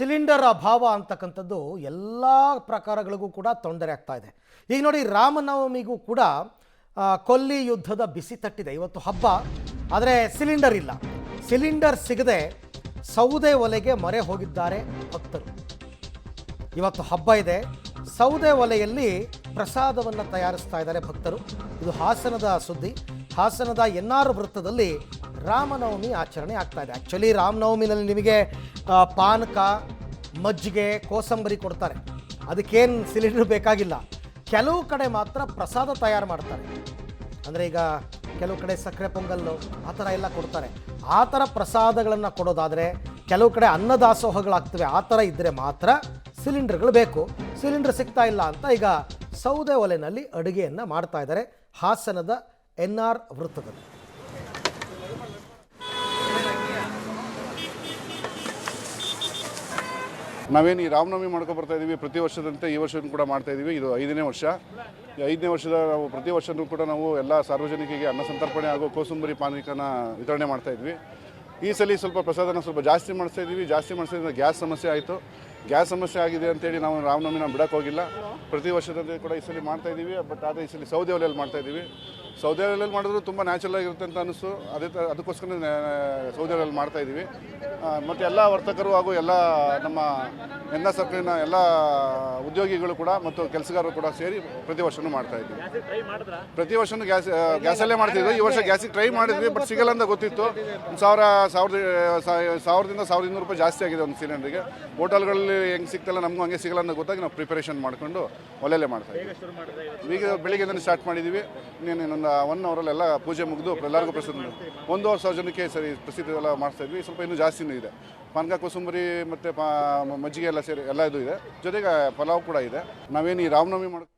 Cylinder ಅಭಾವ ಅಂತಕ್ಕಂಥದ್ದು ಎಲ್ಲ ಪ್ರಕಾರಗಳಿಗೂ ಕೂಡ ತೊಂದರೆ ಆಗ್ತಾ ಇದೆ. ಈಗ ನೋಡಿ, ರಾಮನವಮಿಗೂ ಕೂಡ ಕೊಲ್ಲಿ ಯುದ್ಧದ ಬಿಸಿ ತಟ್ಟಿದೆ. ಇವತ್ತು ಹಬ್ಬ, ಆದರೆ ಸಿಲಿಂಡರ್ ಇಲ್ಲ. ಸಿಲಿಂಡರ್ ಸಿಗದೆ ಸೌದೆ ಒಲೆಗೆ ಮೊರೆ ಹೋಗಿದ್ದಾರೆ ಭಕ್ತರು. ಇವತ್ತು ಹಬ್ಬ ಇದೆ, ಸೌದೆ ಒಲೆಯಲ್ಲಿ ಪ್ರಸಾದವನ್ನು ತಯಾರಿಸ್ತಾ ಇದ್ದಾರೆ ಭಕ್ತರು. ಇದು ಹಾಸನದ ಸುದ್ದಿ. ಹಾಸನದ ಎನ್ಆರ್ ವೃತ್ತದಲ್ಲಿ ರಾಮನವಮಿ ಆಚರಣೆ ಆಗ್ತಾ ಇದೆ. ಆ್ಯಕ್ಚುಲಿ ರಾಮನವಮಿನಲ್ಲಿ ನಿಮಗೆ ಪಾನಕ, ಮಜ್ಜಿಗೆ, ಕೋಸಂಬರಿ ಕೊಡ್ತಾರೆ. ಅದಕ್ಕೇನು ಸಿಲಿಂಡರ್ ಬೇಕಾಗಿಲ್ಲ. ಕೆಲವು ಕಡೆ ಮಾತ್ರ ಪ್ರಸಾದ ತಯಾರು ಮಾಡ್ತಾರೆ. ಅಂದರೆ ಈಗ ಕೆಲವು ಕಡೆ ಸಕ್ಕರೆ ಪೊಂಗಲ್ಲು ಆ ಥರ ಎಲ್ಲ ಕೊಡ್ತಾರೆ. ಆ ಥರ ಪ್ರಸಾದಗಳನ್ನು ಕೊಡೋದಾದರೆ, ಕೆಲವು ಕಡೆ ಅನ್ನದಾಸೋಹಗಳಾಗ್ತವೆ. ಆ ಥರ ಇದ್ದರೆ ಮಾತ್ರ ಸಿಲಿಂಡರ್ಗಳು ಬೇಕು. ಸಿಲಿಂಡರ್ ಸಿಗ್ತಾ ಇಲ್ಲ ಅಂತ ಈಗ ಸೌದೆ ಒಲೆಯಲ್ಲಿ ಅಡುಗೆಯನ್ನು ಮಾಡ್ತಾ ಇದ್ದಾರೆ ಹಾಸನದ ಎನ್ಆರ್ ವೃತ್ತದಲ್ಲಿ. ನಾವೇನು ಈ ರಾಮನವಮಿ ಮಾಡ್ಕೊ ಬರ್ತಾ ಇದ್ದೀವಿ, ಪ್ರತಿ ವರ್ಷದಂತೆ ಈ ವರ್ಷವೂ ಕೂಡ ಮಾಡ್ತಾ ಇದ್ದೀವಿ. ಇದು 5ನೇ ವರ್ಷ. ಈ 5ನೇ ವರ್ಷದ ನಾವು ಪ್ರತಿ ವರ್ಷವೂ ಕೂಡ ನಾವು ಎಲ್ಲ ಸಾರ್ವಜನಿಕರಿಗೆ ಅನ್ನ ಸಂತರ್ಪಣೆ ಹಾಗೂ ಕೋಸಂಬರಿ ಪಾನಕನ ವಿತರಣೆ ಮಾಡ್ತಾ ಇದ್ವಿ. ಈ ಸಲ ಸ್ವಲ್ಪ ಪ್ರಸಾದನ ಸ್ವಲ್ಪ ಜಾಸ್ತಿ ಮಾಡಿಸ್ತಾ ಇದ್ದೀವಿ. ಜಾಸ್ತಿ ಮಾಡಿಸೋದ್ರಿಂದ ಗ್ಯಾಸ್ ಸಮಸ್ಯೆ ಆಯಿತು. ಗ್ಯಾಸ್ ಸಮಸ್ಯೆ ಆಗಿದೆ ಅಂತೇಳಿ ನಾವು ರಾಮನವಮಿನ ಬಿಡೋಕ್ಕೆ ಹೋಗಿಲ್ಲ. ಪ್ರತಿ ವರ್ಷದಂತೆ ಕೂಡ ಈ ಸಲ ಮಾಡ್ತಾ ಇದ್ದೀವಿ. ಬಟ್ ಆದರೆ ಈ ಸಲ ಸೌದೆ ಒಲೆಯಲ್ಲಿ ಮಾಡ್ತಾ ಇದ್ದೀವಿ. ಸೌದೆ ಒಲೆಯಲ್ಲಿ ಮಾಡಿದ್ರು ತುಂಬ ನ್ಯಾಚುರಲ್ ಆಗಿರುತ್ತೆ ಅಂತ ಅನ್ನಿಸ್ತು. ಅದಕ್ಕೋಸ್ಕರ ಸೌದೆ ಒಲೆಯಲ್ಲಿ ಮಾಡ್ತಾ ಇದ್ದೀವಿ. ಮತ್ತು ಎಲ್ಲ ವರ್ತಕರು ಹಾಗೂ ಎಲ್ಲ ನಮ್ಮ ಎನ್ಆರ್ ಸರ್ಕಲಿನ ಎಲ್ಲ ಉದ್ಯೋಗಿಗಳು ಕೂಡ ಮತ್ತು ಕೆಲಸಗಾರರು ಕೂಡ ಸೇರಿ ಪ್ರತಿ ವರ್ಷವೂ ಮಾಡ್ತಾ ಇದ್ದೀವಿ. ಪ್ರತಿ ವರ್ಷವೂ ಗ್ಯಾಸಲ್ಲೇ ಮಾಡ್ತಿದ್ವಿ. ಈ ವರ್ಷ ಗ್ಯಾಸಿಗೆ ಟ್ರೈ ಮಾಡಿದ್ವಿ, ಬಟ್ ಸಿಗಲ್ಲ ಅಂತ ಗೊತ್ತಿತ್ತು. 1000ರಿಂದ 1200 ರೂಪಾಯಿ ಜಾಸ್ತಿ ಆಗಿದೆ ಒಂದು ಸಿಲಿಂಡರ್ಗೆ. ಹೋಟೆಲ್ಗಳಲ್ಲಿ ಹೆಂಗೆ ಸಿಗ್ತಲ್ಲ, ನಮಗೂ ಹಂಗೆ ಸಿಗಲ್ಲ ಅನ್ನೋ ಗೊತ್ತಾಗಿ ನಾವು ಪ್ರಿಪರೇಷನ್ ಮಾಡಿಕೊಂಡು ಒಲೆಯಲ್ಲೇ ಮಾಡ್ತಾ ಇದ್ದೀವಿ. ಈಗ ಬೆಳಿಗ್ಗೆನೇ ಸ್ಟಾರ್ಟ್ ಮಾಡಿದ್ದೀವಿ. ಇನ್ನೊಂದು 1 ಅವರಲ್ಲೆಲ್ಲ ಪೂಜೆ ಮುಗಿದು ಎಲ್ಲರಿಗೂ ಪ್ರಸಿದ್ಧ 1,000 ಜನಕ್ಕೆ ಸರಿ ಪ್ರಸಿದ್ಧಿ ಎಲ್ಲ ಮಾಡಿಸ್ತಾ ಇದ್ವಿ. ಸ್ವಲ್ಪ ಇನ್ನೂ ಜಾಸ್ತಿನೂ ಇದೆ. ಪಾನಕ, ಕೋಸಂಬರಿ ಮತ್ತು ಮಜ್ಜಿಗೆ ಎಲ್ಲ ಸೇರಿ ಎಲ್ಲ ಇದು ಇದೆ. ಜೊತೆಗೆ ಪಲಾವ್ ಕೂಡ ಇದೆ. ನಾವೇನು ಈ ರಾಮನವಮಿ